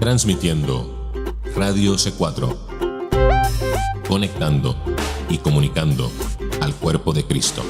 Transmitiendo Radio C4, conectando y comunicando al cuerpo de Cristo.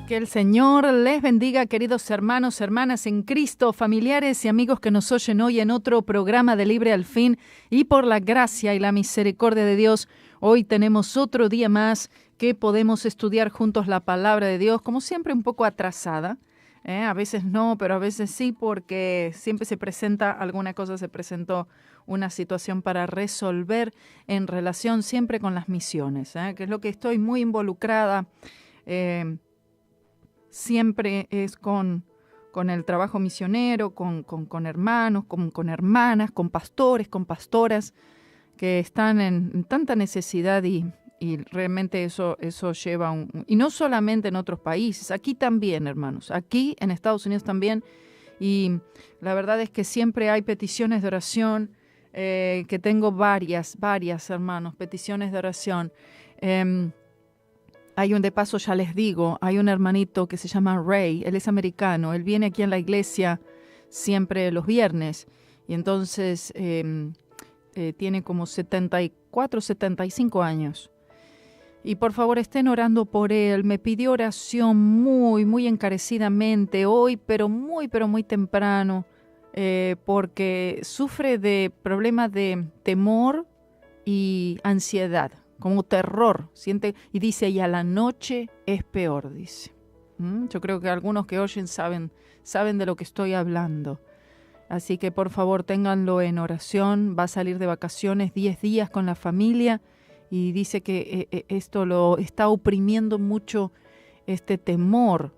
Que el Señor les bendiga, queridos hermanos, hermanas en Cristo, familiares y amigos que nos oyen hoy en otro programa de Libre al Fin. Y por la gracia y la misericordia de Dios, hoy tenemos otro día más que podemos estudiar juntos la palabra de Dios, como siempre un poco atrasada. A veces no, pero a veces sí, porque siempre se presenta alguna cosa, se presentó una situación para resolver en relación siempre con las misiones, que es lo que estoy muy involucrada. Siempre es con el trabajo misionero, con hermanos, con hermanas, con pastores, con pastoras que están en tanta necesidad y realmente eso lleva y no solamente en otros países, aquí también, hermanos, aquí en Estados Unidos también. Y la verdad es que siempre hay peticiones de oración, que tengo varias, hermanos, peticiones de oración. De paso ya les digo, hay un hermanito que se llama Ray, él es americano, él viene aquí en la iglesia siempre los viernes y entonces tiene como 74, 75 años. Y por favor estén orando por él, me pidió oración muy encarecidamente hoy, pero muy temprano, porque sufre de problemas de temor y ansiedad. Como terror, siente y dice, y a la noche es peor, dice. Yo creo que algunos que oyen saben de lo que estoy hablando. Así que por favor ténganlo en oración. Va a salir de vacaciones 10 días con la familia y dice que esto lo está oprimiendo mucho, este temor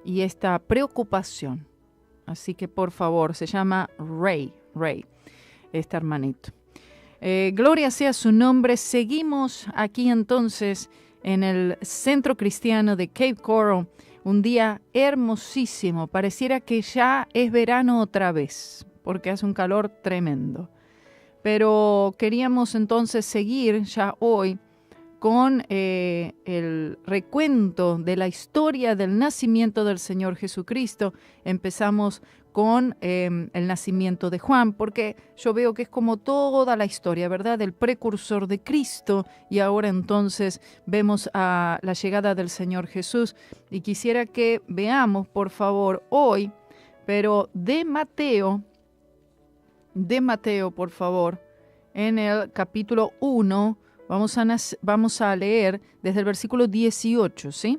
y esta preocupación. Así que por favor, se llama Ray, este hermanito. Gloria sea su nombre. Seguimos aquí entonces en el Centro Cristiano de Cape Coral. Un día hermosísimo. Pareciera que ya es verano otra vez, porque hace un calor tremendo. Pero queríamos entonces seguir ya hoy con el recuento de la historia del nacimiento del Señor Jesucristo. Empezamos con el nacimiento de Juan, porque yo veo que es como toda la historia, ¿verdad?, del precursor de Cristo, y ahora entonces vemos a la llegada del Señor Jesús. Y quisiera que veamos, por favor, hoy, pero de Mateo, por favor, en el capítulo 1, vamos a leer desde el versículo 18, ¿sí?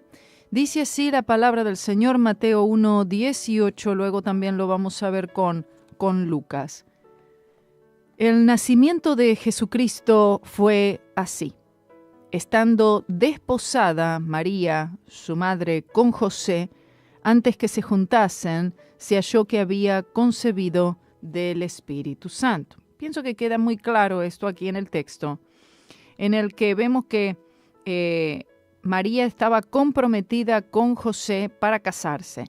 Dice así la palabra del Señor, Mateo 1, 18, luego también lo vamos a ver con Lucas. El nacimiento de Jesucristo fue así. Estando desposada María, su madre, con José, antes que se juntasen, se halló que había concebido del Espíritu Santo. Pienso que queda muy claro esto aquí en el texto, en el que vemos que María estaba comprometida con José para casarse.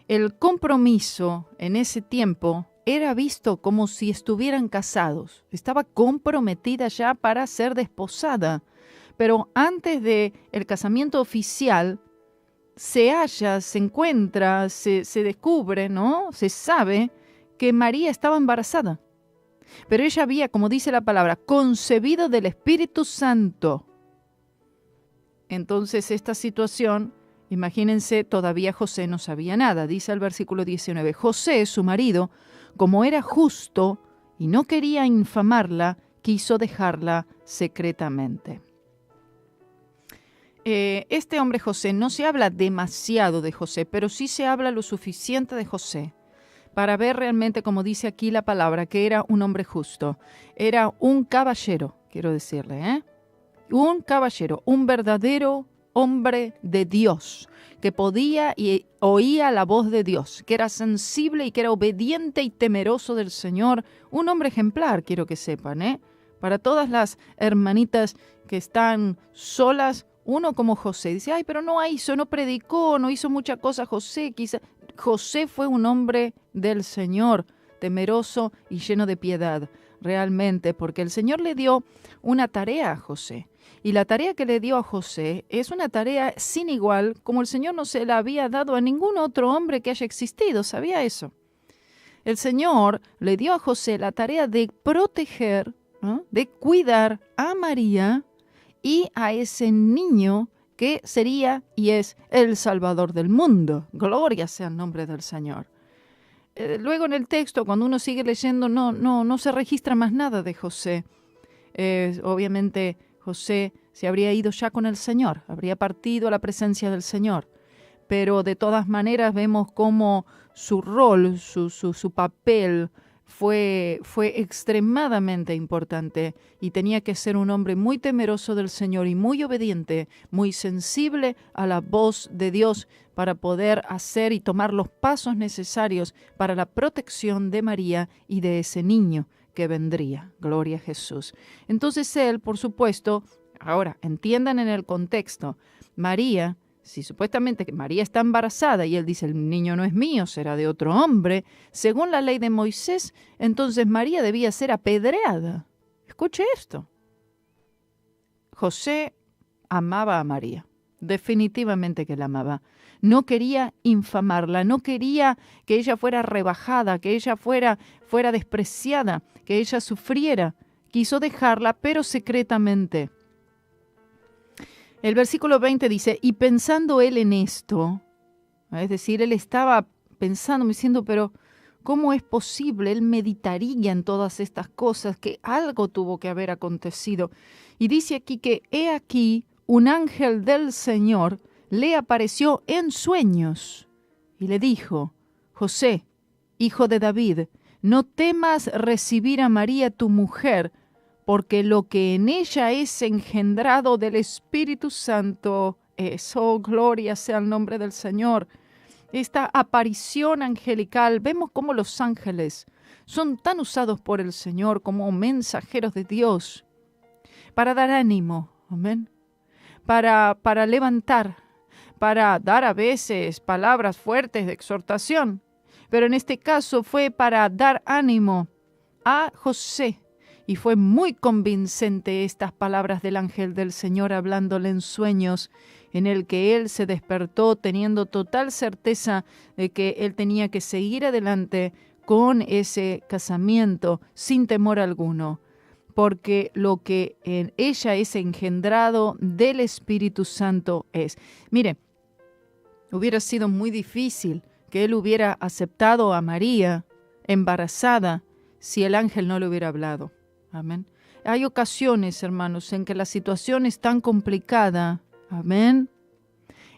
El compromiso en ese tiempo era visto como si estuvieran casados. Estaba comprometida ya para ser desposada. Pero antes del casamiento oficial, se encuentra, se descubre, ¿no? Se sabe que María estaba embarazada. Pero ella había, como dice la palabra, concebido del Espíritu Santo. Entonces esta situación, imagínense, todavía José no sabía nada. Dice el versículo 19, José, su marido, como era justo y no quería infamarla, quiso dejarla secretamente. Este hombre José, no se habla demasiado de José, pero sí se habla lo suficiente de José para ver realmente, como dice aquí la palabra, que era un hombre justo. Era un caballero, quiero decirle, un caballero, un verdadero hombre de Dios, que podía y oía la voz de Dios, que era sensible y que era obediente y temeroso del Señor. Un hombre ejemplar, quiero que sepan, ¿eh? Para todas las hermanitas que están solas, uno como José. Dice, ay, pero no hizo, no predicó, no hizo mucha cosa José. José fue un hombre del Señor, temeroso y lleno de piedad, realmente, porque el Señor le dio una tarea a José. Y la tarea que le dio a José es una tarea sin igual, como el Señor no se la había dado a ningún otro hombre que haya existido. ¿Sabía eso? El Señor le dio a José la tarea de proteger, ¿no?, de cuidar a María y a ese niño que sería y es el Salvador del mundo. Gloria sea el nombre del Señor. Luego en el texto, cuando uno sigue leyendo, no se registra más nada de José. Obviamente José se habría ido ya con el Señor, habría partido a la presencia del Señor. Pero de todas maneras vemos cómo su rol, su papel fue extremadamente importante y tenía que ser un hombre muy temeroso del Señor y muy obediente, muy sensible a la voz de Dios para poder hacer y tomar los pasos necesarios para la protección de María y de ese niño que vendría. Gloria a Jesús. Entonces él, por supuesto, ahora entiendan en el contexto, María, si supuestamente María está embarazada y él dice, el niño no es mío, será de otro hombre, según la ley de Moisés, entonces María debía ser apedreada. Escuche esto. José amaba a María, definitivamente que la amaba. No quería infamarla, no quería que ella fuera rebajada, que ella fuera despreciada, que ella sufriera. Quiso dejarla, pero secretamente. El versículo 20 dice, y pensando él en esto, es decir, él estaba pensando, diciendo, pero ¿cómo es posible? Él meditaría en todas estas cosas, que algo tuvo que haber acontecido. Y dice aquí que, he aquí, un ángel del Señor le apareció en sueños y le dijo, José, hijo de David, no temas recibir a María tu mujer, porque lo que en ella es engendrado del Espíritu Santo es, oh, gloria sea el nombre del Señor. Esta aparición angelical, vemos cómo los ángeles son tan usados por el Señor como mensajeros de Dios para dar ánimo, amén, para levantar, para dar a veces palabras fuertes de exhortación, pero en este caso fue para dar ánimo a José. Y fue muy convincente estas palabras del ángel del Señor hablándole en sueños, en el que él se despertó teniendo total certeza de que él tenía que seguir adelante con ese casamiento sin temor alguno, porque lo que en ella es engendrado del Espíritu Santo es. Mire, hubiera sido muy difícil que él hubiera aceptado a María embarazada si el ángel no le hubiera hablado. Amén. Hay ocasiones, hermanos, en que la situación es tan complicada, amén,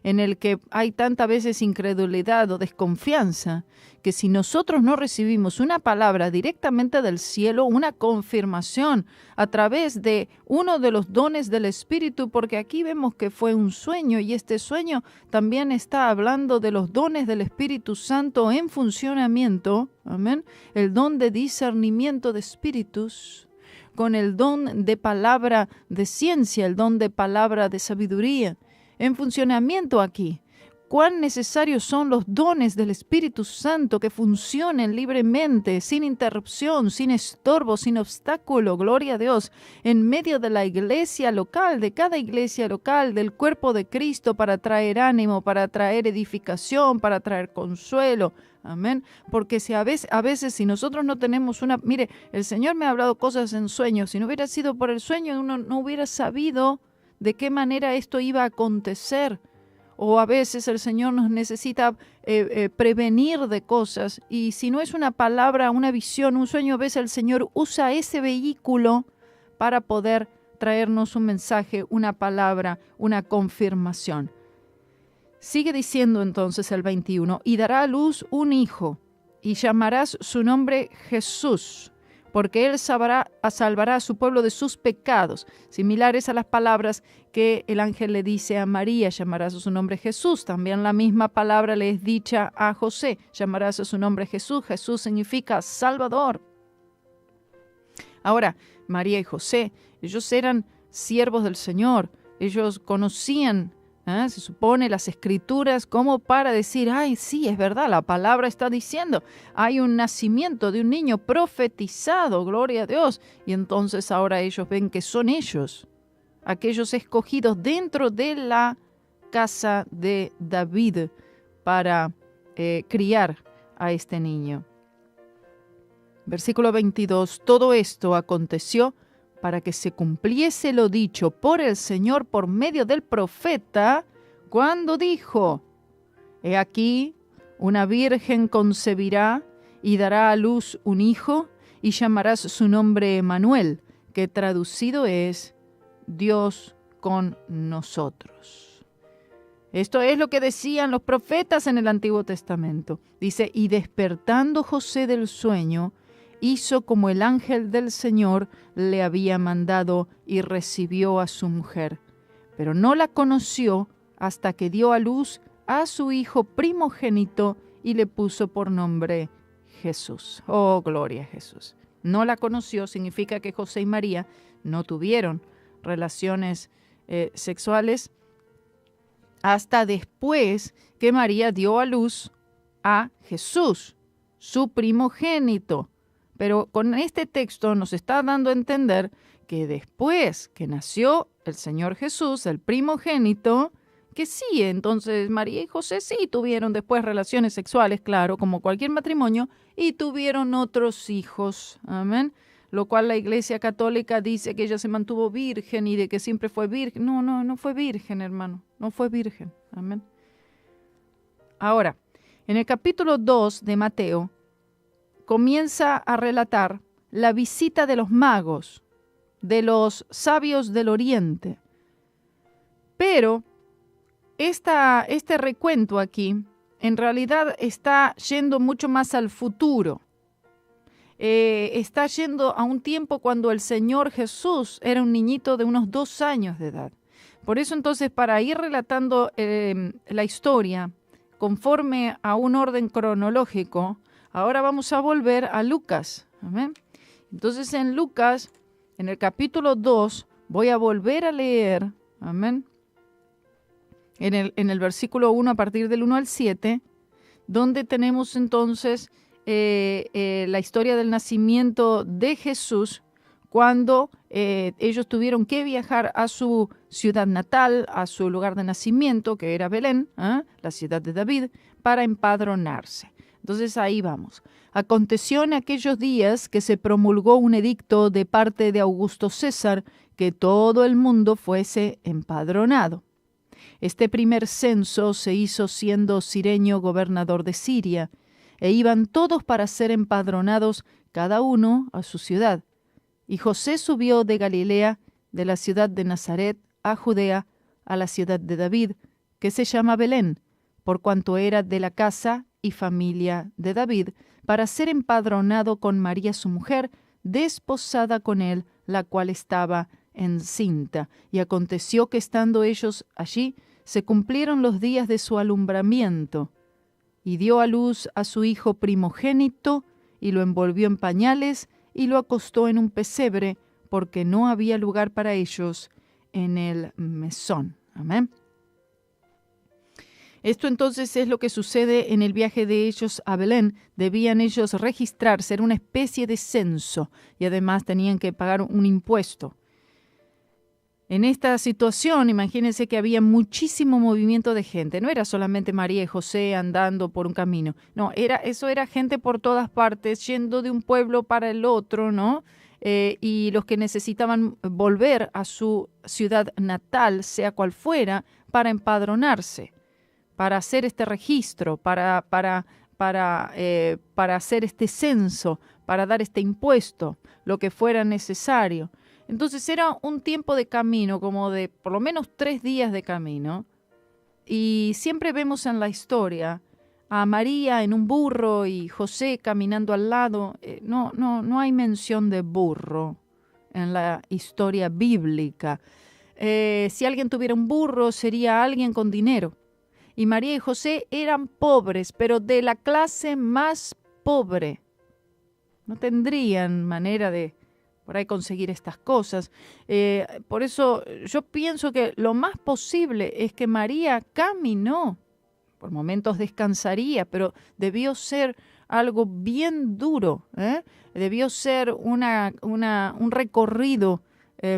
en el que hay tantas veces incredulidad o desconfianza, que si nosotros no recibimos una palabra directamente del cielo, una confirmación a través de uno de los dones del Espíritu, porque aquí vemos que fue un sueño y este sueño también está hablando de los dones del Espíritu Santo en funcionamiento, amén, el don de discernimiento de espíritus, con el don de palabra de ciencia, el don de palabra de sabiduría, en funcionamiento aquí. Cuán necesarios son los dones del Espíritu Santo que funcionen libremente, sin interrupción, sin estorbo, sin obstáculo, gloria a Dios, en medio de la iglesia local, de cada iglesia local, del cuerpo de Cristo, para traer ánimo, para traer edificación, para traer consuelo. Amén. Porque si a veces si nosotros no tenemos una... Mire, el Señor me ha hablado cosas en sueños. Si no hubiera sido por el sueño, uno no hubiera sabido de qué manera esto iba a acontecer. O a veces el Señor nos necesita prevenir de cosas. Y si no es una palabra, una visión, un sueño, a veces el Señor usa ese vehículo para poder traernos un mensaje, una palabra, una confirmación. Sigue diciendo entonces el 21, y dará a luz un hijo, y llamarás su nombre Jesús, porque Él salvará a su pueblo de sus pecados, similares a las palabras que el ángel le dice a María, llamarás a su nombre Jesús. También la misma palabra le es dicha a José, llamarás a su nombre Jesús. Jesús significa Salvador. Ahora, María y José, ellos eran siervos del Señor, ellos conocían, se supone, las Escrituras como para decir, ay, sí, es verdad, la palabra está diciendo, hay un nacimiento de un niño profetizado, gloria a Dios. Y entonces ahora ellos ven que son ellos, aquellos escogidos dentro de la casa de David para criar a este niño. Versículo 22, todo esto aconteció para que se cumpliese lo dicho por el Señor por medio del profeta, cuando dijo, he aquí, una virgen concebirá y dará a luz un hijo, y llamarás su nombre Emmanuel, que traducido es Dios con nosotros. Esto es lo que decían los profetas en el Antiguo Testamento. Dice, y despertando José del sueño, hizo como el ángel del Señor le había mandado y recibió a su mujer. Pero no la conoció hasta que dio a luz a su hijo primogénito y le puso por nombre Jesús. Oh, gloria a Jesús. No la conoció significa que José y María no tuvieron relaciones sexuales hasta después que María dio a luz a Jesús, su primogénito. Pero con este texto nos está dando a entender que después que nació el Señor Jesús, el primogénito, que sí, entonces María y José sí tuvieron después relaciones sexuales, claro, como cualquier matrimonio, y tuvieron otros hijos. Amén. Lo cual la Iglesia Católica dice que ella se mantuvo virgen y de que siempre fue virgen. No fue virgen, hermano. No fue virgen. Amén. Ahora, en el capítulo 2 de Mateo, comienza a relatar la visita de los magos, de los sabios del Oriente. Pero este recuento aquí, en realidad está yendo mucho más al futuro. Está yendo a un tiempo cuando el Señor Jesús era un niñito de unos 2 años de edad. Por eso entonces, para ir relatando la historia conforme a un orden cronológico, ahora vamos a volver a Lucas. Amén. Entonces en Lucas, en el capítulo 2, voy a volver a leer, amén, en el versículo 1 a partir del 1 al 7, donde tenemos entonces la historia del nacimiento de Jesús, cuando ellos tuvieron que viajar a su ciudad natal, a su lugar de nacimiento, que era Belén, la ciudad de David, para empadronarse. Entonces ahí vamos. Aconteció en aquellos días que se promulgó un edicto de parte de Augusto César que todo el mundo fuese empadronado. Este primer censo se hizo siendo Cirenio gobernador de Siria, e iban todos para ser empadronados, cada uno a su ciudad. Y José subió de Galilea, de la ciudad de Nazaret, a Judea, a la ciudad de David, que se llama Belén, por cuanto era de la casa y familia de David, para ser empadronado con María su mujer, desposada con él, la cual estaba encinta. Y aconteció que estando ellos allí, se cumplieron los días de su alumbramiento, y dio a luz a su hijo primogénito, y lo envolvió en pañales, y lo acostó en un pesebre, porque no había lugar para ellos en el mesón. Amén. Esto entonces es lo que sucede en el viaje de ellos a Belén. Debían ellos registrarse, era una especie de censo, y además tenían que pagar un impuesto. En esta situación, imagínense que había muchísimo movimiento de gente. No era solamente María y José andando por un camino. No, eso era gente por todas partes, yendo de un pueblo para el otro, ¿no? Y los que necesitaban volver a su ciudad natal, sea cual fuera, para empadronarse, para hacer este registro, para hacer este censo, para dar este impuesto, lo que fuera necesario. Entonces era un tiempo de camino, como de por lo menos 3 días de camino. Y siempre vemos en la historia a María en un burro y José caminando al lado. No hay mención de burro en la historia bíblica. Si alguien tuviera un burro, sería alguien con dinero. Y María y José eran pobres, pero de la clase más pobre. No tendrían manera de por ahí conseguir estas cosas. Por eso yo pienso que lo más posible es que María caminó. Por momentos descansaría, pero debió ser algo bien duro. Debió ser un recorrido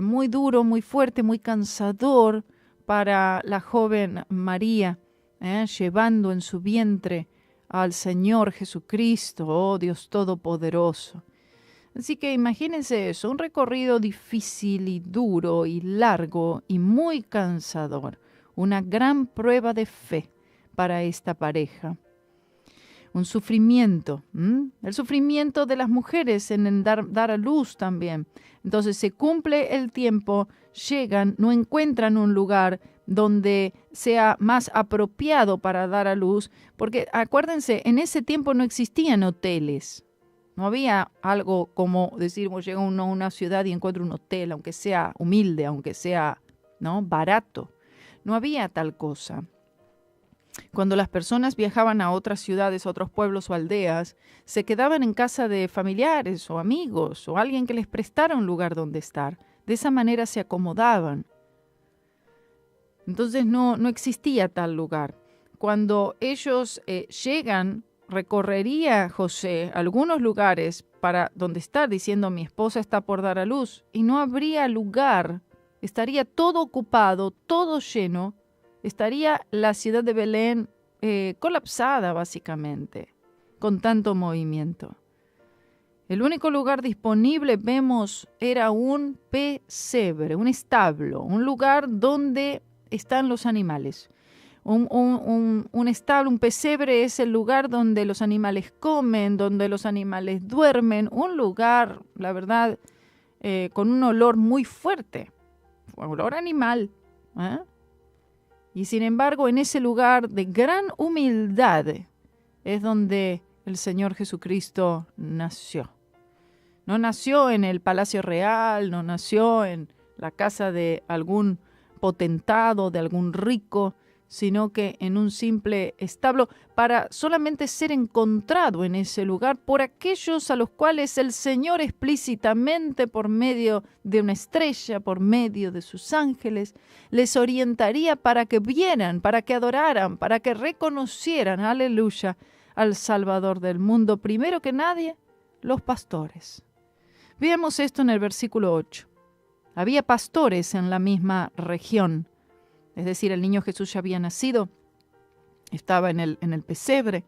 muy duro, muy fuerte, muy cansador para la joven María, llevando en su vientre al Señor Jesucristo, oh Dios Todopoderoso. Así que imagínense eso, un recorrido difícil y duro y largo y muy cansador, una gran prueba de fe para esta pareja. Un sufrimiento, el sufrimiento de las mujeres en dar a luz también. Entonces se cumple el tiempo, llegan, no encuentran un lugar donde sea más apropiado para dar a luz, porque acuérdense, en ese tiempo no existían hoteles. No había algo como decir, llega uno a una ciudad y encuentra un hotel, aunque sea humilde, aunque sea barato. No había tal cosa. Cuando las personas viajaban a otras ciudades, a otros pueblos o aldeas, se quedaban en casa de familiares o amigos o alguien que les prestara un lugar donde estar. De esa manera se acomodaban. Entonces no existía tal lugar. Cuando ellos llegan, recorrería José algunos lugares para donde estar, diciendo, mi esposa está por dar a luz, y no habría lugar, estaría todo ocupado, todo lleno, estaría la ciudad de Belén colapsada básicamente, con tanto movimiento. El único lugar disponible, vemos, era un pesebre, un establo, un lugar donde están los animales. Un establo, un pesebre es el lugar donde los animales comen, donde los animales duermen, un lugar, la verdad, con un olor muy fuerte, olor animal. Y sin embargo, en ese lugar de gran humildad es donde el Señor Jesucristo nació. No nació en el palacio real, no nació en la casa de algún potentado, de algún rico, sino que en un simple establo para solamente ser encontrado en ese lugar por aquellos a los cuales el Señor explícitamente por medio de una estrella, por medio de sus ángeles, les orientaría para que vieran, para que adoraran, para que reconocieran, aleluya, al Salvador del mundo. Primero que nadie, los pastores. Veamos esto en el versículo 8. Había pastores en la misma región. Es decir, el niño Jesús ya había nacido, estaba en el pesebre,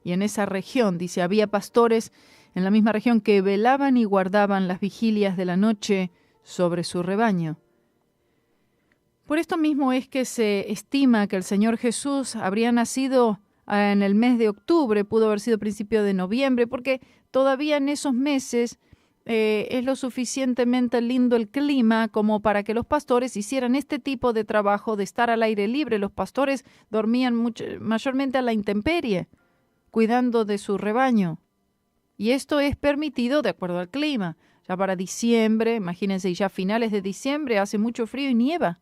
y en esa región, dice, había pastores en la misma región que velaban y guardaban las vigilias de la noche sobre su rebaño. Por esto mismo es que se estima que el Señor Jesús habría nacido en el mes de octubre, pudo haber sido principio de noviembre, porque todavía en esos meses es lo suficientemente lindo el clima como para que los pastores hicieran este tipo de trabajo de estar al aire libre. Los pastores dormían mayormente a la intemperie, cuidando de su rebaño. Y esto es permitido de acuerdo al clima. Ya para diciembre, imagínense, ya a finales de diciembre hace mucho frío y nieva.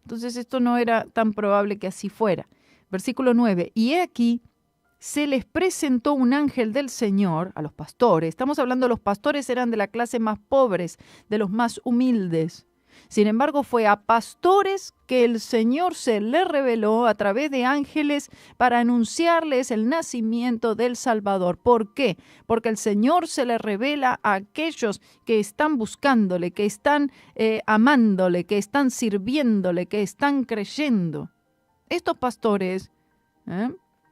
Entonces esto no era tan probable que así fuera. Versículo 9. Y he aquí, se les presentó un ángel del Señor a los pastores. Estamos hablando, los pastores eran de la clase más pobres, de los más humildes. Sin embargo, fue a pastores que el Señor se les reveló a través de ángeles para anunciarles el nacimiento del Salvador. ¿Por qué? Porque el Señor se le revela a aquellos que están buscándole, que están amándole, que están sirviéndole, que están creyendo. Estos pastores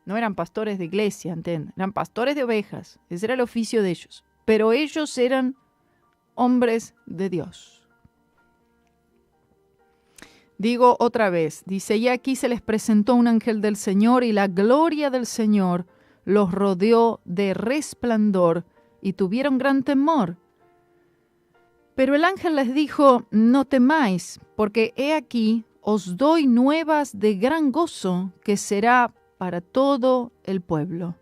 no eran pastores de iglesia, ¿entienden? Eran pastores de ovejas. Ese era el oficio de ellos. Pero ellos eran hombres de Dios. Digo otra vez, dice, y aquí se les presentó un ángel del Señor y la gloria del Señor los rodeó de resplandor y tuvieron gran temor. Pero el ángel les dijo, no temáis, porque he aquí os doy nuevas de gran gozo que será para todo el pueblo.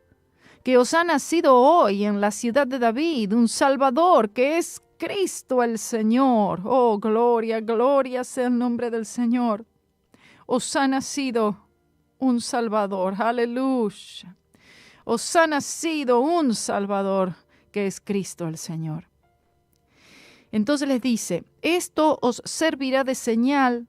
Que os ha nacido hoy en la ciudad de David un Salvador, que es Cristo el Señor. Oh, gloria, gloria sea el nombre del Señor. Os ha nacido un Salvador. Aleluya. Os ha nacido un Salvador, que es Cristo el Señor. Entonces les dice, esto os servirá de señal.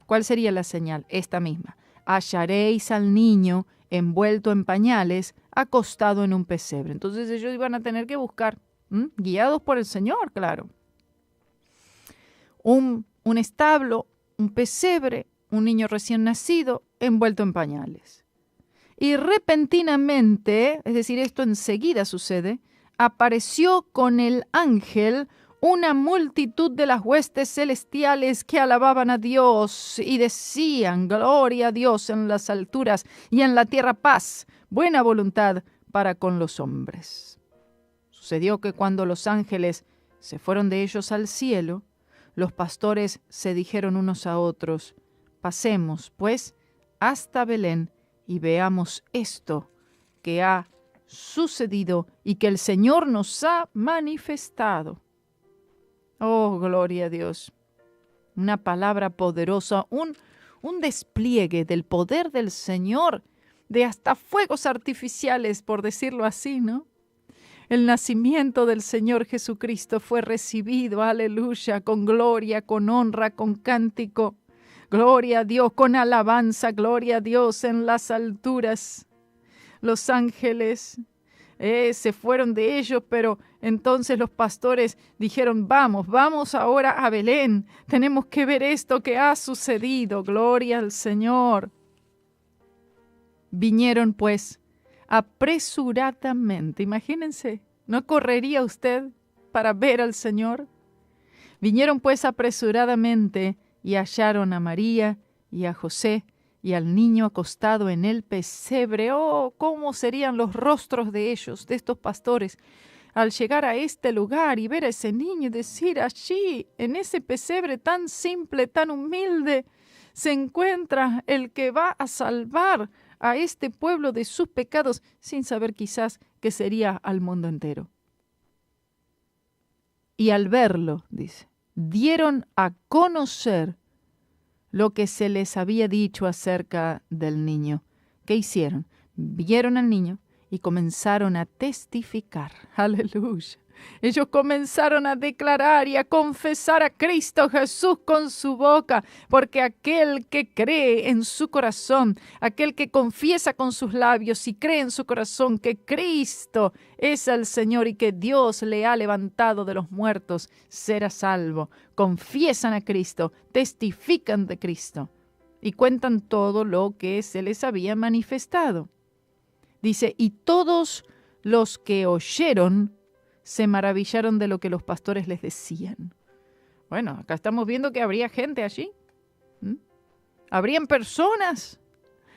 ¿Cuál sería la señal? Esta misma. Hallaréis al niño envuelto en pañales, acostado en un pesebre. Entonces ellos iban a tener que buscar, guiados por el Señor, claro. Un establo, un pesebre, un niño recién nacido, envuelto en pañales. Y repentinamente, es decir, esto enseguida sucede, apareció con el ángel una multitud de las huestes celestiales que alababan a Dios y decían, gloria a Dios en las alturas y en la tierra paz, buena voluntad para con los hombres. Sucedió que cuando los ángeles se fueron de ellos al cielo, los pastores se dijeron unos a otros, pasemos, pues, hasta Belén y veamos esto que ha sucedido y que el Señor nos ha manifestado. Oh, gloria a Dios. Una palabra poderosa, un despliegue del poder del Señor, de hasta fuegos artificiales, por decirlo así, ¿no? El nacimiento del Señor Jesucristo fue recibido, aleluya, con gloria, con honra, con cántico. Gloria a Dios, con alabanza, gloria a Dios en las alturas. Los ángeles se fueron de ellos, pero entonces los pastores dijeron, vamos ahora a Belén. Tenemos que ver esto que ha sucedido. Gloria al Señor. Vinieron pues apresuradamente. Imagínense, ¿no correría usted para ver al Señor? Vinieron pues apresuradamente y hallaron a María y a José y al niño acostado en el pesebre. Oh, cómo serían los rostros de ellos, de estos pastores, al llegar a este lugar y ver a ese niño y decir, allí, en ese pesebre tan simple, tan humilde, se encuentra el que va a salvar a este pueblo de sus pecados, sin saber quizás que sería al mundo entero. Y al verlo, dice, dieron a conocer lo que se les había dicho acerca del niño. ¿Qué hicieron? Vieron al niño y comenzaron a testificar. Aleluya. Ellos comenzaron a declarar y a confesar a Cristo Jesús con su boca, porque aquel que cree en su corazón, aquel que confiesa con sus labios y cree en su corazón que Cristo es el Señor y que Dios le ha levantado de los muertos, será salvo. Confiesan a Cristo, testifican de Cristo y cuentan todo lo que se les había manifestado. Dice, y todos los que oyeron se maravillaron de lo que los pastores les decían. Bueno, acá estamos viendo que habría gente allí. Habrían personas,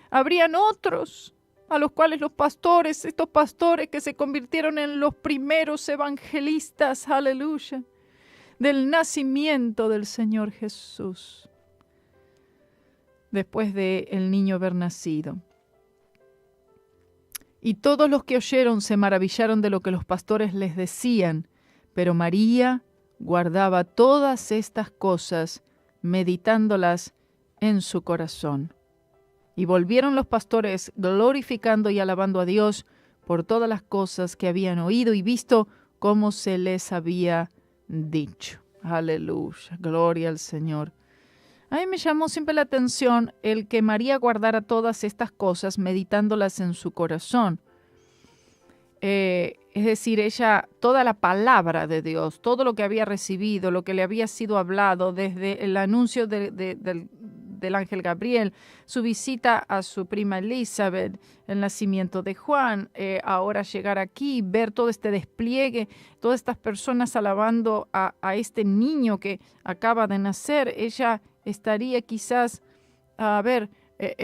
habrían otros a los cuales los pastores, estos pastores que se convirtieron en los primeros evangelistas, aleluya, del nacimiento del Señor Jesús, después de el niño haber nacido. Y todos los que oyeron se maravillaron de lo que los pastores les decían, pero María guardaba todas estas cosas, meditándolas en su corazón. Y volvieron los pastores glorificando y alabando a Dios por todas las cosas que habían oído y visto como se les había dicho. Aleluya, gloria al Señor. A mí me llamó siempre la atención el que María guardara todas estas cosas, meditándolas en su corazón. Es decir, ella, toda la palabra de Dios, todo lo que había recibido, lo que le había sido hablado desde el anuncio del ángel Gabriel, su visita a su prima Elizabeth, el nacimiento de Juan, ahora llegar aquí, ver todo este despliegue, todas estas personas alabando a este niño que acaba de nacer. Ella estaría quizás,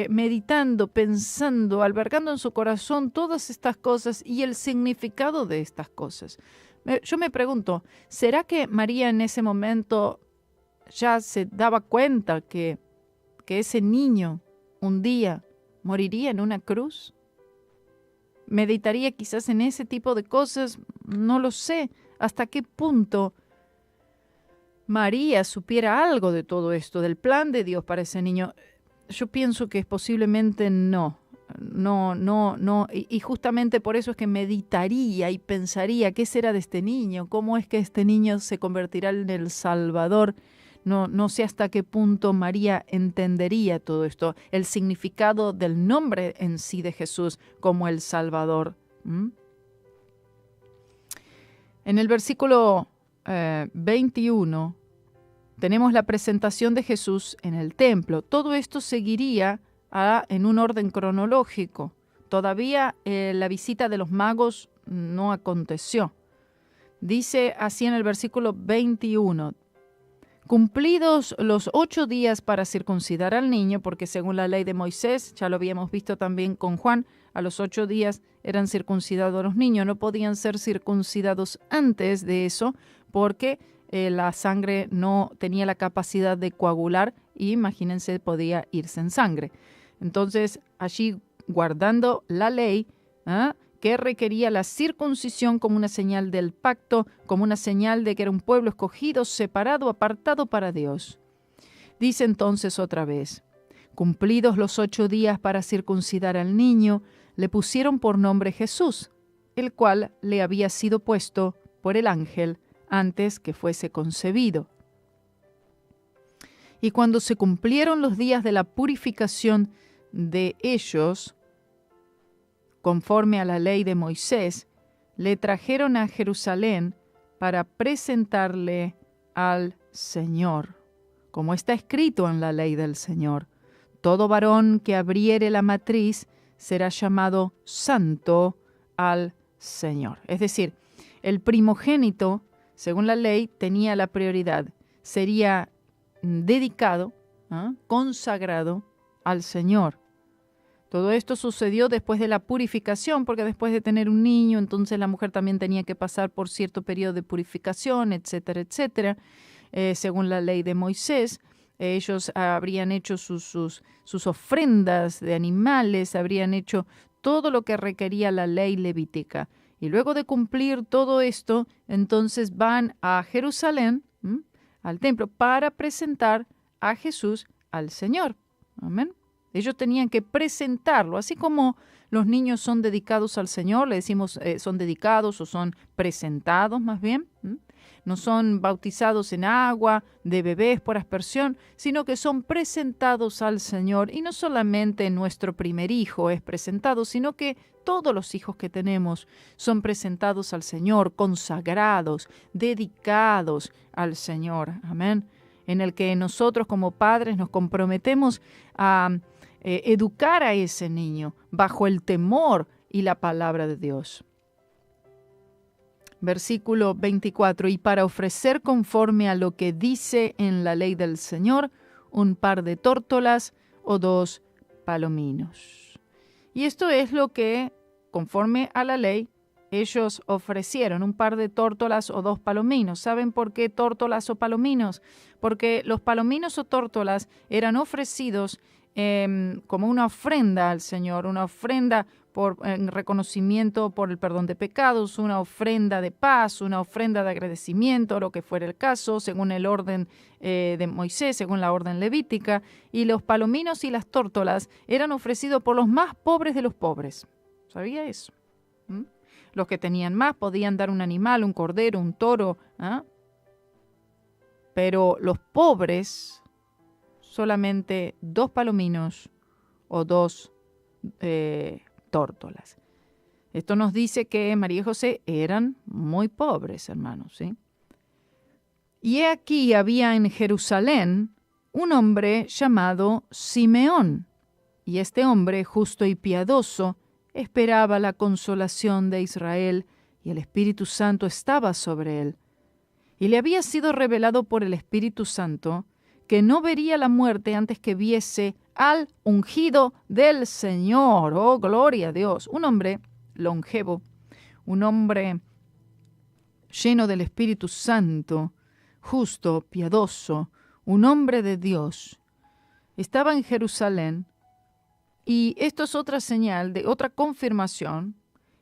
meditando, pensando, albergando en su corazón todas estas cosas y el significado de estas cosas. Yo me pregunto, ¿será que María en ese momento ya se daba cuenta que ese niño un día ¿Moriría en una cruz? ¿Meditaría quizás en ese tipo de cosas? No lo sé. ¿Hasta qué punto María supiera algo de todo esto, del plan de Dios para ese niño? Yo pienso que posiblemente no. No. Y justamente por eso es que meditaría y pensaría qué será de este niño, cómo es que este niño se convertirá en el Salvador. No sé hasta qué punto María entendería todo esto, el significado del nombre en sí de Jesús como el Salvador. En el versículo 21 tenemos la presentación de Jesús en el templo. Todo esto seguiría en un orden cronológico. Todavía la visita de los magos no aconteció. Dice así en el versículo 21, cumplidos los 8 días para circuncidar al niño, porque según la ley de Moisés, ya lo habíamos visto también con Juan, a los 8 días eran circuncidados los niños, no podían ser circuncidados antes de eso, porque la sangre no tenía la capacidad de coagular y, imagínense, podía irse en sangre. Entonces, allí guardando la ley, que requería la circuncisión como una señal del pacto, como una señal de que era un pueblo escogido, separado, apartado para Dios. Dice entonces otra vez, cumplidos los 8 días para circuncidar al niño, le pusieron por nombre Jesús, el cual le había sido puesto por el ángel antes que fuese concebido. Y cuando se cumplieron los días de la purificación de ellos, conforme a la ley de Moisés, le trajeron a Jerusalén para presentarle al Señor, como está escrito en la ley del Señor. Todo varón que abriere la matriz será llamado santo al Señor. Es decir, el primogénito, según la ley, tenía la prioridad. Sería dedicado, consagrado al Señor. Todo esto sucedió después de la purificación, porque después de tener un niño, entonces la mujer también tenía que pasar por cierto periodo de purificación, etcétera, etcétera. Según la ley de Moisés, ellos habrían hecho sus ofrendas de animales, habrían hecho todo lo que requería la ley levítica. Y luego de cumplir todo esto, entonces van a Jerusalén, al templo, para presentar a Jesús al Señor. Amén. Ellos tenían que presentarlo, así como los niños son dedicados al Señor, le decimos son dedicados o son presentados más bien. No son bautizados en agua, de bebés por aspersión, sino que son presentados al Señor. Y no solamente nuestro primer hijo es presentado, sino que todos los hijos que tenemos son presentados al Señor, consagrados, dedicados al Señor. Amén. En el que nosotros como padres nos comprometemos a educar a ese niño bajo el temor y la palabra de Dios. Versículo 24, y para ofrecer conforme a lo que dice en la ley del Señor, un par de tórtolas o 2 palominos. Y esto es lo que, conforme a la ley, ellos ofrecieron, un par de tórtolas o 2 palominos. ¿Saben por qué tórtolas o palominos? Porque los palominos o tórtolas eran ofrecidos como una ofrenda al Señor, una ofrenda en reconocimiento por el perdón de pecados, una ofrenda de paz, una ofrenda de agradecimiento, lo que fuera el caso, según el orden de Moisés, según la orden levítica. Y los palominos y las tórtolas eran ofrecidos por los más pobres de los pobres. ¿Sabía eso? Los que tenían más podían dar un animal, un cordero, un toro, pero los pobres solamente 2 palominos o 2 tórtolas. Esto nos dice que María y José eran muy pobres, hermanos, ¿sí? Y he aquí había en Jerusalén un hombre llamado Simeón, y este hombre, justo y piadoso, esperaba la consolación de Israel, y el Espíritu Santo estaba sobre él. Y le había sido revelado por el Espíritu Santo que no vería la muerte antes que viese al ungido del Señor. ¡Oh, gloria a Dios! Un hombre longevo, un hombre lleno del Espíritu Santo, justo, piadoso, un hombre de Dios. Estaba en Jerusalén Y esto es otra señal, de otra confirmación,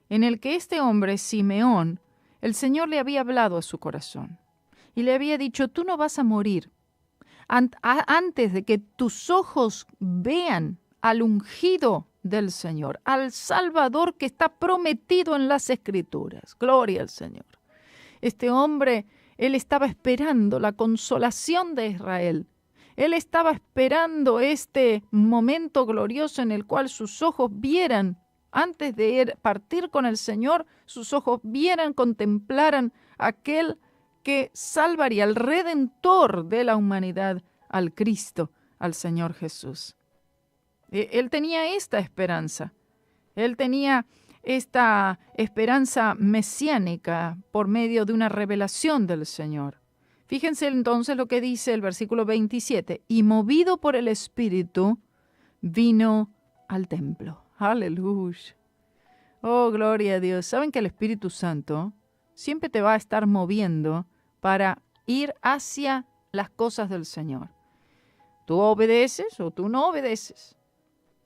en el que este hombre, Simeón, el Señor le había hablado a su corazón y le había dicho, tú no vas a morir antes de que tus ojos vean al ungido del Señor, al Salvador que está prometido en las Escrituras. Gloria al Señor. Este hombre, él estaba esperando la consolación de Israel. Él estaba esperando este momento glorioso en el cual sus ojos vieran, antes de partir con el Señor, sus ojos vieran, contemplaran aquel que salvaría, al Redentor de la humanidad, al Cristo, al Señor Jesús. Él tenía esta esperanza. Él tenía esta esperanza mesiánica por medio de una revelación del Señor. Fíjense entonces lo que dice el versículo 27. Y movido por el Espíritu, vino al templo. Aleluya. Oh, gloria a Dios. ¿Saben que el Espíritu Santo siempre te va a estar moviendo para ir hacia las cosas del Señor? Tú obedeces o tú no obedeces.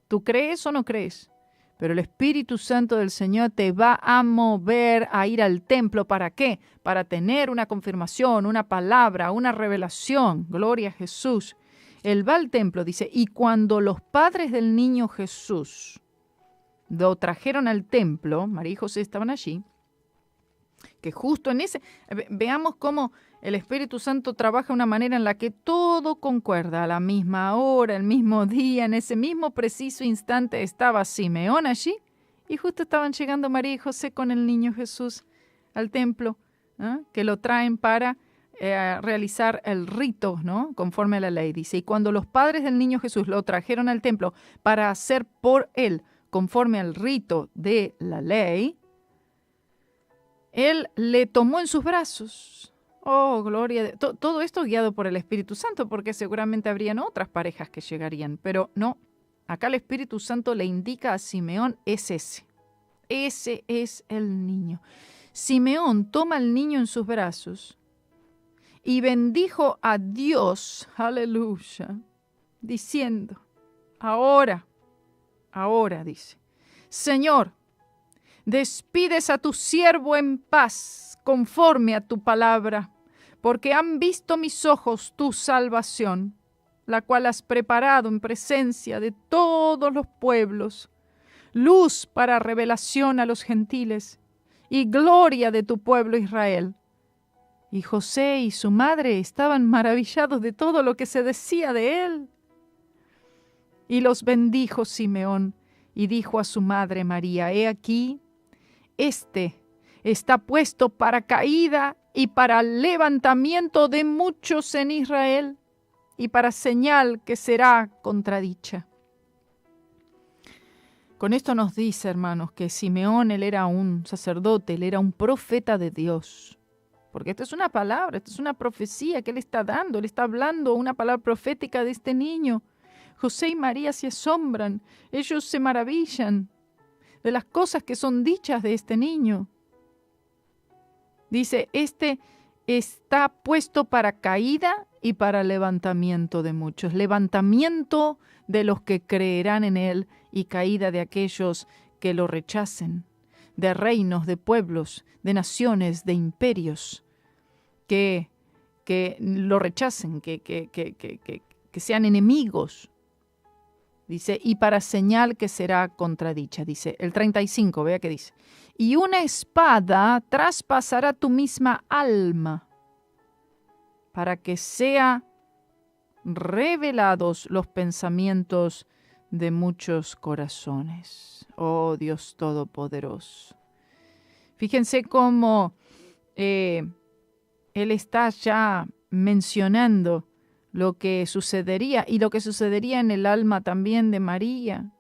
Tú crees o no crees. Pero el Espíritu Santo del Señor te va a mover a ir al templo. ¿Para qué? Para tener una confirmación, una palabra, una revelación. Gloria a Jesús. Él va al templo, dice, y cuando los padres del niño Jesús lo trajeron al templo, María y José estaban allí, que justo en ese, veamos cómo el Espíritu Santo trabaja de una manera en la que todo concuerda a la misma hora, el mismo día, en ese mismo preciso instante estaba Simeón allí y justo estaban llegando María y José con el niño Jesús al templo, que lo traen para realizar el rito, ¿no? Conforme a la ley, dice. Y cuando los padres del niño Jesús lo trajeron al templo para hacer por él conforme al rito de la ley, él le tomó en sus brazos. Oh, gloria. Todo esto guiado por el Espíritu Santo, porque seguramente habrían otras parejas que llegarían, pero no. Acá el Espíritu Santo le indica a Simeón, es ese. Ese es el niño. Simeón toma al niño en sus brazos y bendijo a Dios, aleluya, diciendo, ahora, dice, Señor, despides a tu siervo en paz, conforme a tu palabra, porque han visto mis ojos tu salvación, la cual has preparado en presencia de todos los pueblos, luz para revelación a los gentiles y gloria de tu pueblo Israel. Y José y su madre estaban maravillados de todo lo que se decía de él. Y los bendijo Simeón y dijo a su madre María, he aquí, este está puesto para caída y para levantamiento de muchos en Israel y para señal que será contradicha. Con esto nos dice, hermanos, que Simeón, él era un sacerdote, él era un profeta de Dios. Porque esta es una palabra, esta es una profecía que él está dando, él está hablando una palabra profética de este niño. José y María se asombran, ellos se maravillan de las cosas que son dichas de este niño. Dice, este está puesto para caída y para levantamiento de muchos. Levantamiento de los que creerán en él y caída de aquellos que lo rechacen. De reinos, de pueblos, de naciones, de imperios que lo rechacen, que sean enemigos. Dice, y para señal que será contradicha. Dice, el 35, vea que dice. Y una espada traspasará tu misma alma para que sea revelados los pensamientos de muchos corazones. Oh Dios Todopoderoso. Fíjense cómo Él está ya mencionando lo que sucedería y lo que sucedería en el alma también de María,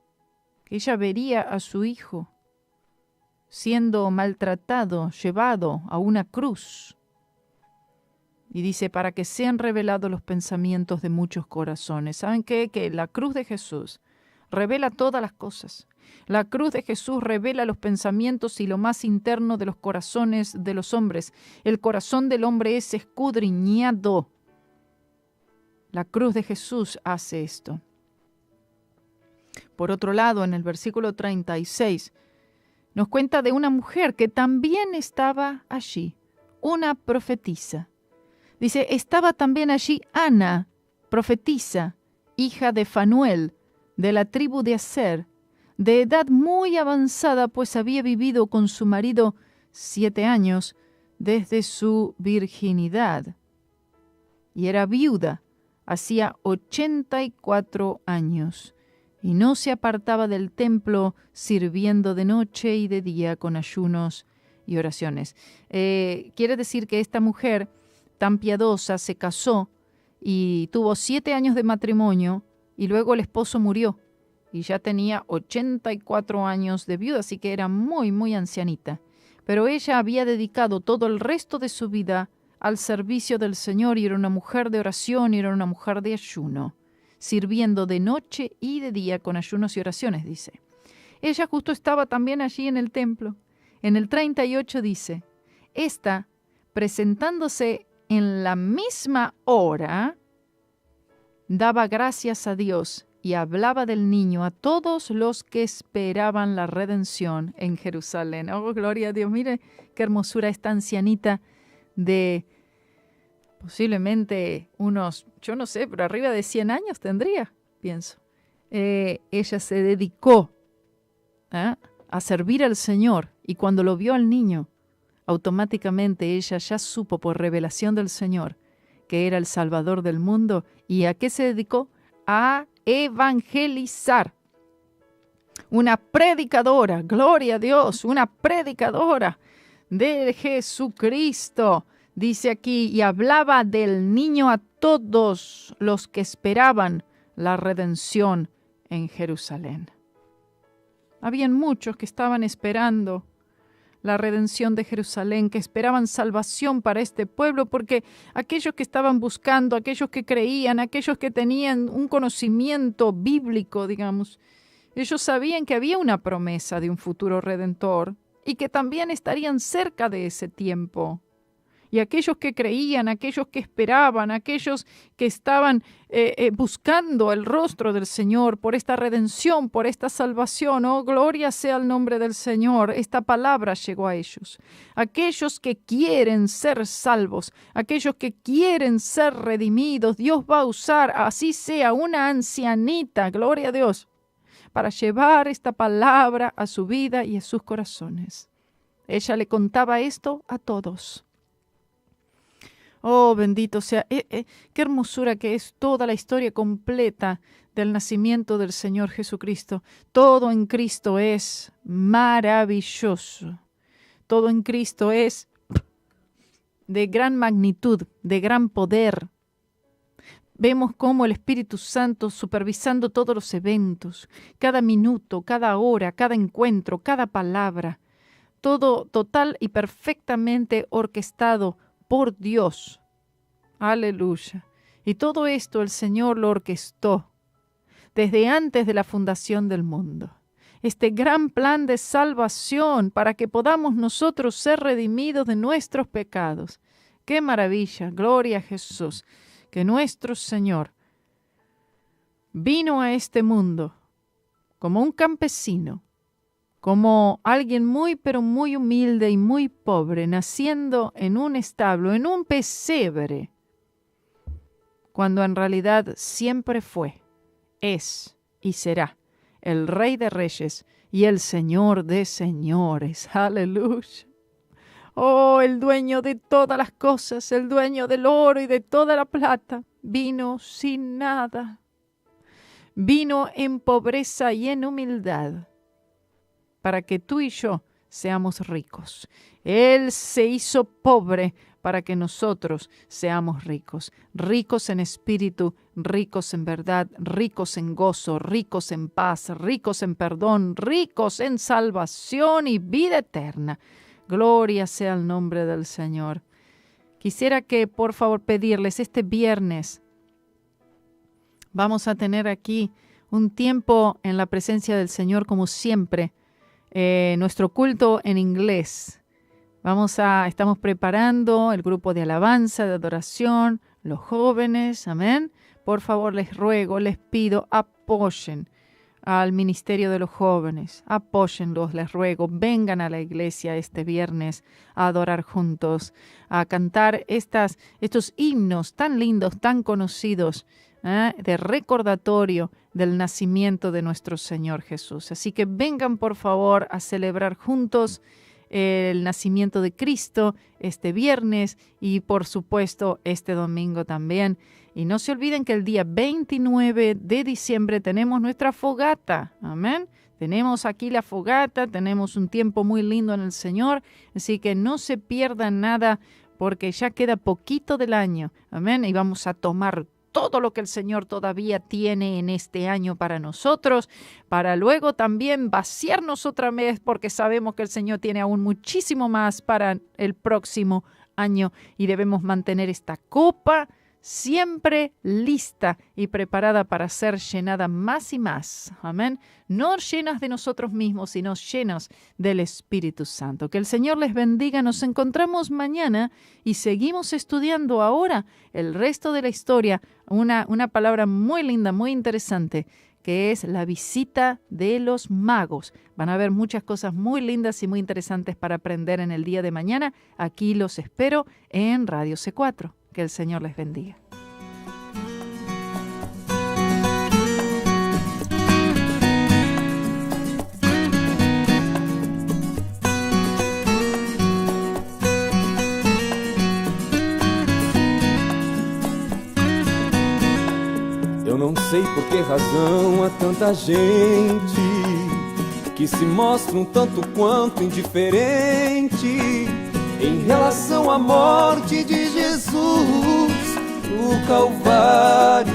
que ella vería a su hijo siendo maltratado, llevado a una cruz. Y dice, para que sean revelados los pensamientos de muchos corazones. ¿Saben qué? Que la cruz de Jesús revela todas las cosas. La cruz de Jesús revela los pensamientos y lo más interno de los corazones de los hombres. El corazón del hombre es escudriñado. La cruz de Jesús hace esto. por otro lado, en el versículo 36, nos cuenta de una mujer que también estaba allí, una profetisa. Dice, estaba también allí Ana, profetisa, hija de Fanuel, de la tribu de Aser, de edad muy avanzada, pues había vivido con su marido 7 años desde su virginidad. Y era viuda, hacía 84 años, y no se apartaba del templo, sirviendo de noche y de día con ayunos y oraciones. Quiere decir que esta mujer tan piadosa se casó y tuvo 7 años de matrimonio, y luego el esposo murió, y ya tenía 84 años de viuda, así que era muy, muy ancianita. Pero ella había dedicado todo el resto de su vida al servicio del Señor, y era una mujer de oración, y era una mujer de ayuno, sirviendo de noche y de día con ayunos y oraciones, dice. Ella justo estaba también allí en el templo. En el 38 dice, esta, presentándose en la misma hora, daba gracias a Dios y hablaba del niño a todos los que esperaban la redención en Jerusalén. Oh, gloria a Dios. Mire qué hermosura esta ancianita de posiblemente unos, yo no sé, pero arriba de 100 años tendría, pienso. Ella se dedicó a servir al Señor, y cuando lo vio al niño, automáticamente ella ya supo por revelación del Señor que era el Salvador del mundo. ¿Y a qué se dedicó? A evangelizar. Una predicadora, gloria a Dios, una predicadora de Jesucristo. Dice aquí, y hablaba del niño a todos los que esperaban la redención en Jerusalén. Habían muchos que estaban esperando la redención de Jerusalén, que esperaban salvación para este pueblo, porque aquellos que estaban buscando, aquellos que creían, aquellos que tenían un conocimiento bíblico, digamos, ellos sabían que había una promesa de un futuro redentor y que también estarían cerca de ese tiempo. Y aquellos que creían, aquellos que esperaban, aquellos que estaban buscando el rostro del Señor por esta redención, por esta salvación, oh, gloria sea el nombre del Señor, esta palabra llegó a ellos. Aquellos que quieren ser salvos, aquellos que quieren ser redimidos, Dios va a usar, así sea una ancianita, gloria a Dios, para llevar esta palabra a su vida y a sus corazones. Ella le contaba esto a todos. Oh, bendito sea. Qué hermosura que es toda la historia completa del nacimiento del Señor Jesucristo. Todo en Cristo es maravilloso. Todo en Cristo es de gran magnitud, de gran poder. Vemos cómo el Espíritu Santo supervisando todos los eventos, cada minuto, cada hora, cada encuentro, cada palabra, todo total y perfectamente orquestado por Dios. Aleluya. Y todo esto el Señor lo orquestó desde antes de la fundación del mundo. Este gran plan de salvación para que podamos nosotros ser redimidos de nuestros pecados. ¡Qué maravilla! Gloria a Jesús. Que nuestro Señor vino a este mundo como un campesino, como alguien muy, pero muy humilde y muy pobre, naciendo en un establo, en un pesebre, cuando en realidad siempre fue, es y será el Rey de Reyes y el Señor de Señores. ¡Aleluya! Oh, el dueño de todas las cosas, el dueño del oro y de toda la plata, vino sin nada. Vino en pobreza y en humildad, para que tú y yo seamos ricos. Él se hizo pobre para que nosotros seamos ricos. Ricos en espíritu, ricos en verdad, ricos en gozo, ricos en paz, ricos en perdón, ricos en salvación y vida eterna. Gloria sea el nombre del Señor. Quisiera que, por favor, pedirles este viernes, vamos a tener aquí un tiempo en la presencia del Señor como siempre. Nuestro culto en inglés. Estamos preparando el grupo de alabanza, de adoración, los jóvenes, amén. Por favor, les ruego, les pido, apoyen al Ministerio de los Jóvenes. Apóyenlos, les ruego. Vengan a la iglesia este viernes a adorar juntos, a cantar estos himnos tan lindos, tan conocidos, de recordatorio del nacimiento de nuestro Señor Jesús. Así que vengan, por favor, a celebrar juntos el nacimiento de Cristo este viernes y, por supuesto, este domingo también. Y no se olviden que el día 29 de diciembre tenemos nuestra fogata. Amén. Tenemos aquí la fogata, tenemos un tiempo muy lindo en el Señor, así que no se pierdan nada porque ya queda poquito del año. Amén. Y vamos a tomar todo lo que el Señor todavía tiene en este año para nosotros, para luego también vaciarnos otra vez, porque sabemos que el Señor tiene aún muchísimo más para el próximo año y debemos mantener esta copa siempre lista y preparada para ser llenada más y más. Amén. No llenas de nosotros mismos, sino llenos del Espíritu Santo. Que el Señor les bendiga. Nos encontramos mañana y seguimos estudiando ahora el resto de la historia. Una palabra muy linda, muy interesante, que es la visita de los magos. Van a haber muchas cosas muy lindas y muy interesantes para aprender en el día de mañana. Aquí los espero en Radio C4. Que el Señor les bendiga. Eu não sei por que razão há tanta gente que se mostra um tanto quanto indiferente em relação à morte de Jesus no Calvário.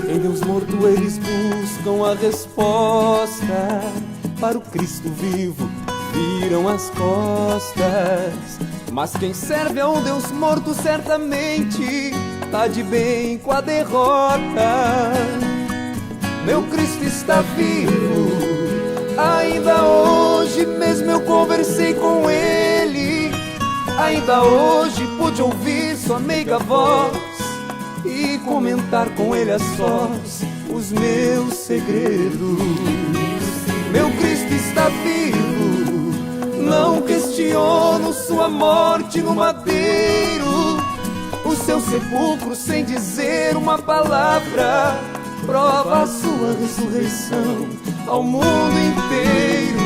Em Deus morto eles buscam a resposta, para o Cristo vivo viram as costas. Mas quem serve a um Deus morto certamente tá de bem com a derrota. Meu Cristo está vivo, ainda hoje mesmo eu conversei com Ele. Ainda hoje pude ouvir sua meiga voz e comentar com Ele a sós os meus segredos. Meu Cristo está vivo, não questiono sua morte no madeiro. O seu sepulcro sem dizer uma palavra prova a sua ressurreição ao mundo inteiro.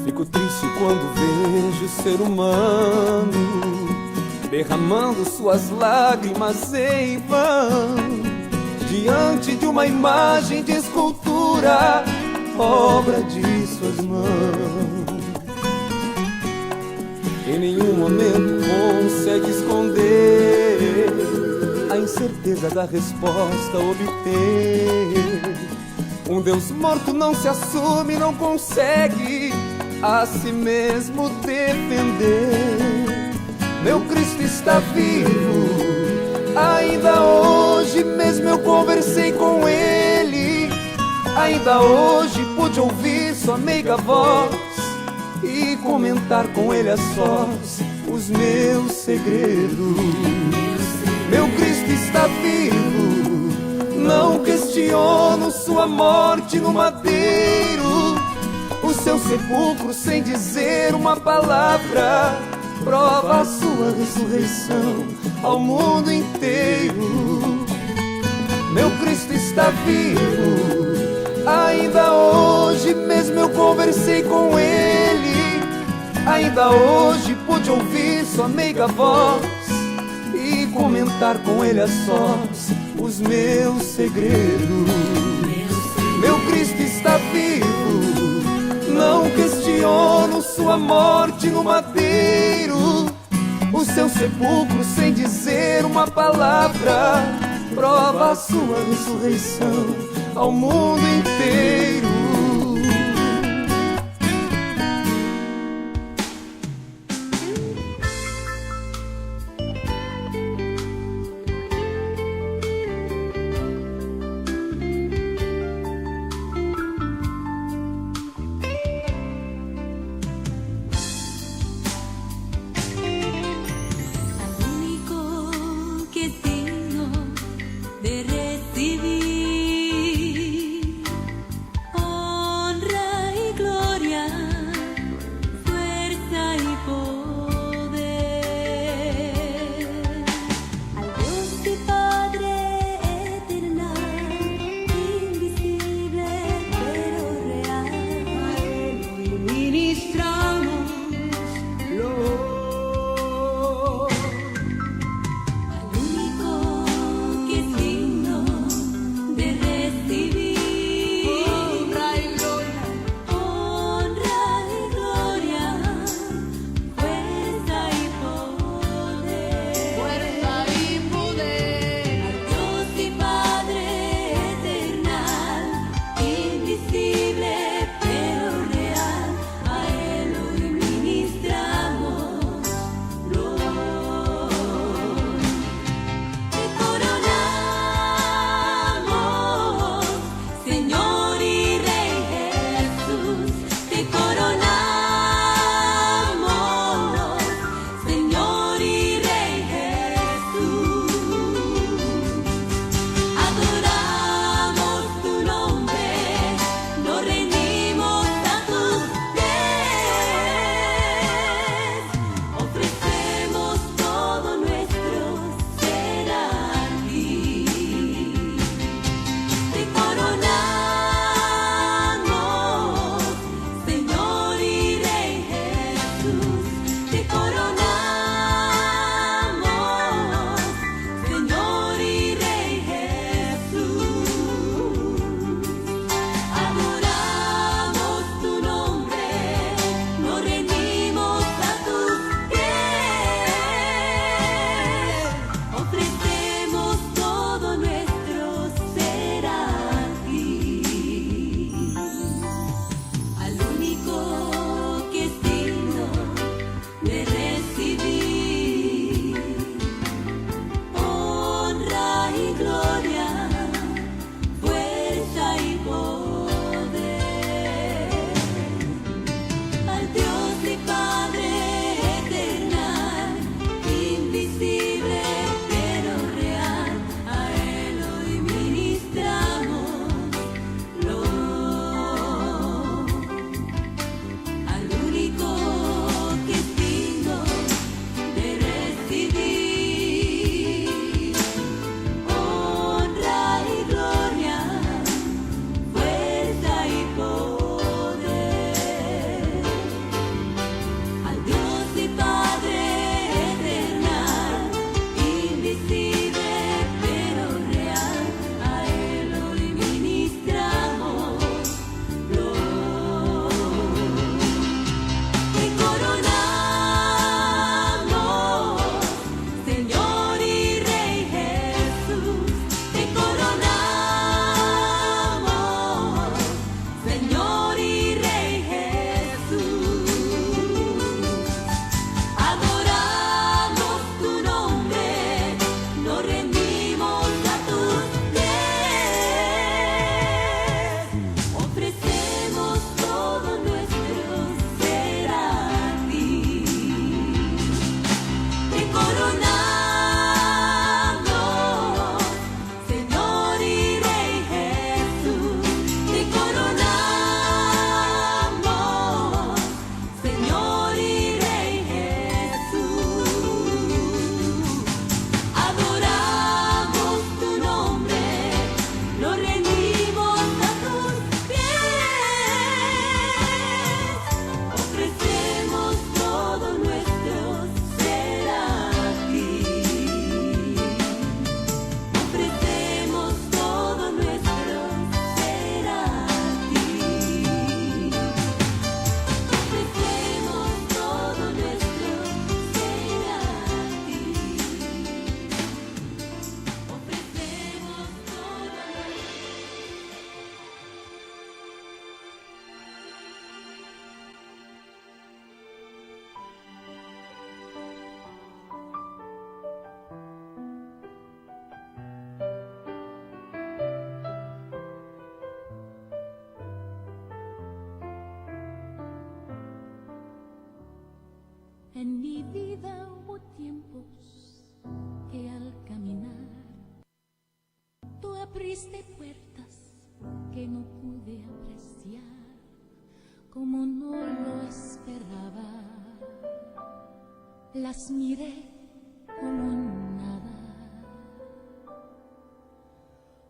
Fico triste quando vejo o ser humano derramando suas lágrimas em vão diante de uma imagem de escultura, obra de suas mãos. Em nenhum momento consegue esconder a incerteza da resposta a obter. Um Deus morto não se assume, não consegue a si mesmo defender. Meu Cristo está vivo, ainda hoje mesmo eu conversei com Ele. Ainda hoje pude ouvir sua meiga voz e comentar com Ele a sós os meus segredos. Meu Cristo está vivo, não questiono sua morte no madeiro. O seu sepulcro sem dizer uma palavra prova a sua ressurreição ao mundo inteiro. Meu Cristo está vivo, ainda hoje mesmo eu conversei com Ele. Ainda hoje pude ouvir sua meiga voz e comentar com Ele a sós os meus segredos. Meu Cristo está vivo, não questiono sua morte no madeiro. O seu sepulcro sem dizer uma palavra prova a sua ressurreição ao mundo inteiro. vida hubo tiempos que al caminar tú abriste puertas que no pude apreciar como no lo esperaba. Las miré como nada.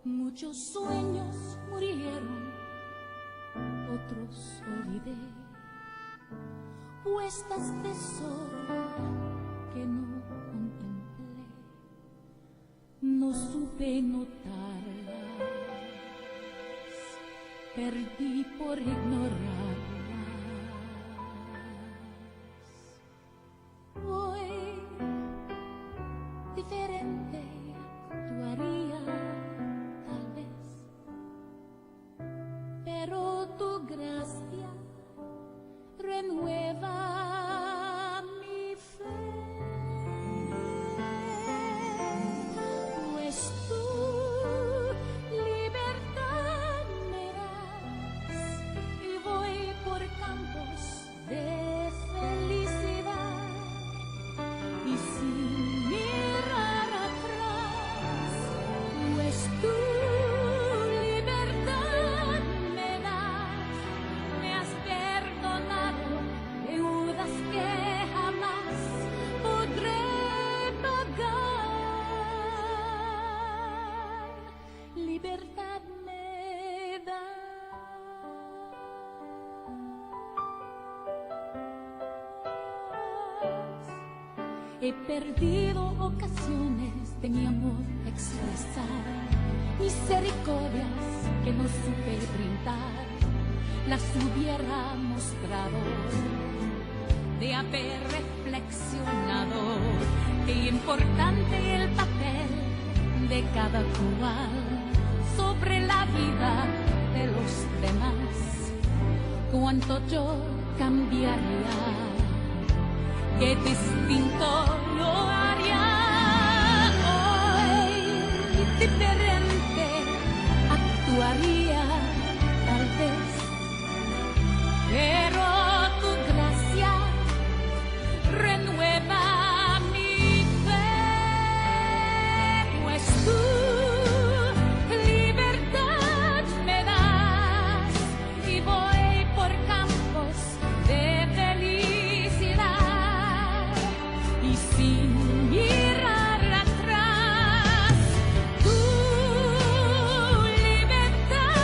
Muchos sueños murieron, otros olvidé, puestas de sol que no contemplé, no supe notarlas, perdí por ignorarlas. Hoy diferente actuaría tal vez, pero tu gracia renueva mi fe, pues tu libertad me das y voy por campos de felicidad y sin mirar atrás, pues tu libertad me das, me has perdonado deudas que jamás podré pagar. Libertad me das. He perdido ocasiones de mi amor expresar, misericordias que no supe brindar, las hubiera mostrado de haber reflexionado. Qué importante el papel de cada cual sobre la vida de los demás. Cuánto yo cambiaría, qué distinto lo haría. Hoy diferente actuaría tal vez, pero tu gracia renueva mi fe, pues tu libertad me das y voy por campos de felicidad y sin mirar atrás. Tu libertad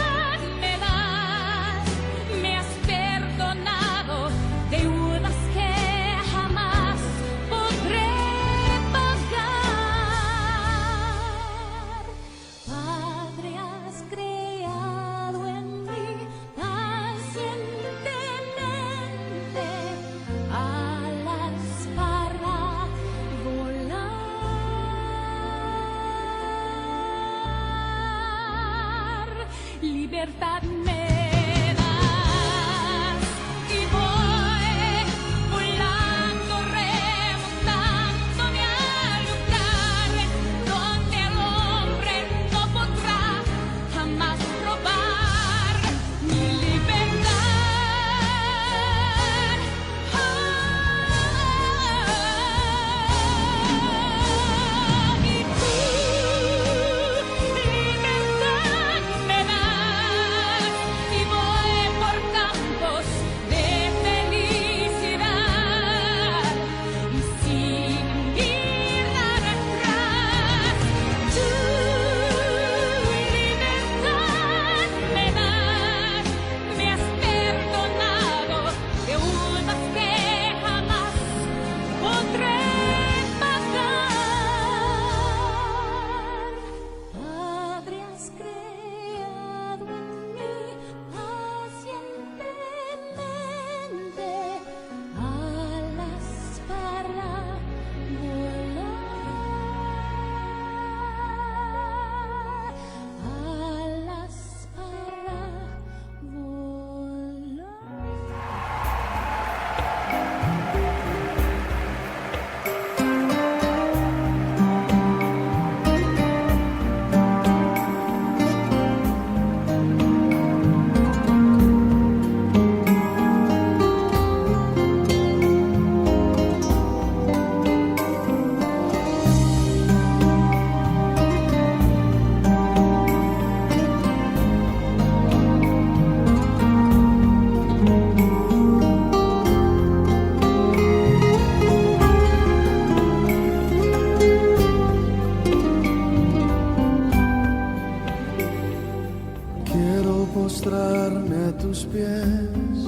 postrarme a tus pies,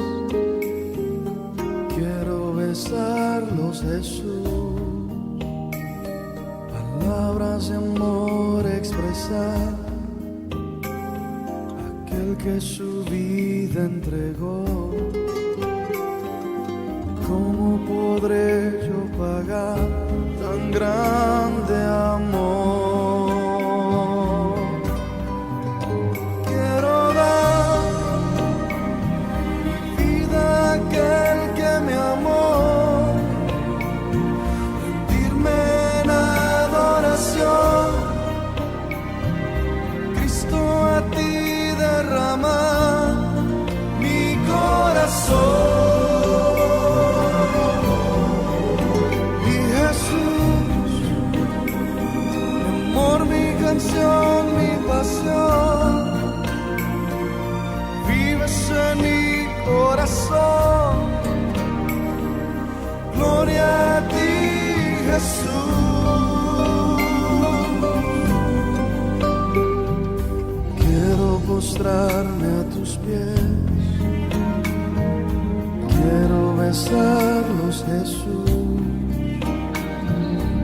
quiero besarlos, Jesús, palabras de amor expresar, aquel que su vida entregó. ¿Cómo podré yo pagar tan grande amor? Quiero dar mi vida a aquel que me amó, rendirme en adoración, Cristo, a ti derramar mi corazón. Mi pasión, vives en mi corazón. Gloria a ti, Jesús. Quiero postrarme a tus pies, quiero besarlos, Jesús,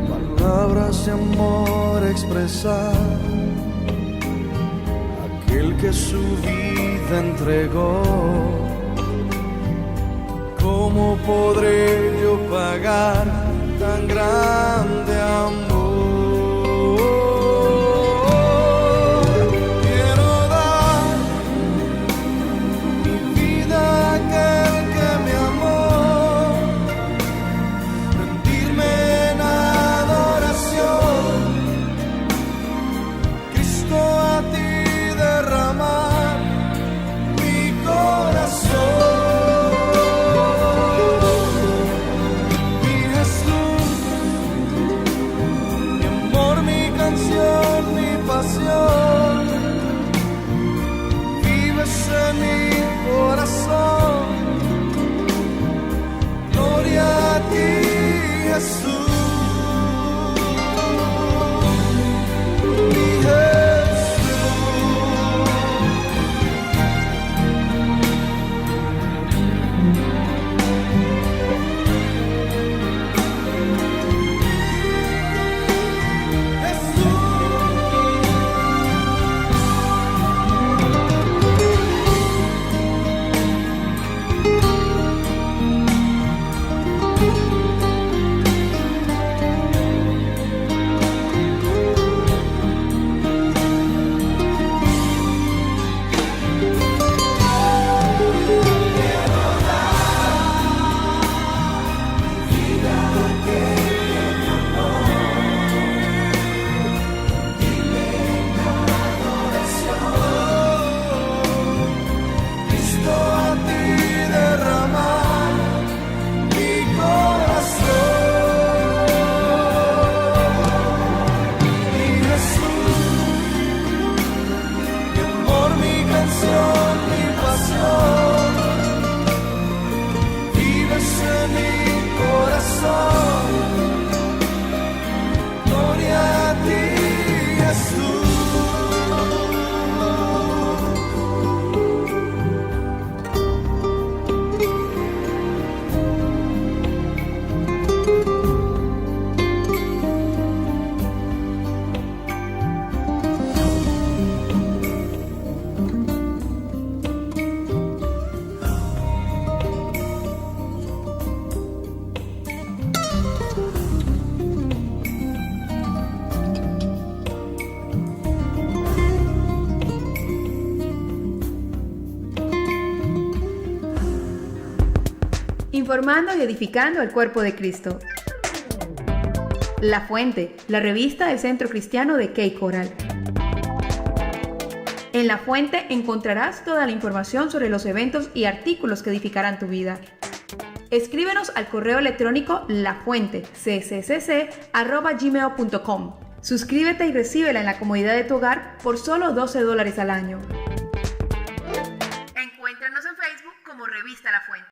palabras de amor expresar, aquel que su vida entregó. ¿Cómo podré yo pagar tan grande amor? Quiero dar mi vida a aquel que me amó, rendirme en adoración, Cristo, a ti derramar mi corazón. Mi Jesús, mi amor, mi canción, mi pasión, vives en mi corazón. Gloria a ti, Jesús. Mi Informando y edificando el cuerpo de Cristo. La Fuente, la revista del Centro Cristiano de Cape Coral. En La Fuente encontrarás toda la información sobre los eventos y artículos que edificarán tu vida. Escríbenos al correo electrónico lafuente@gmail.com. Suscríbete y recíbela en la comodidad de tu hogar por solo $12 al año. Encuéntranos en Facebook como Revista La Fuente.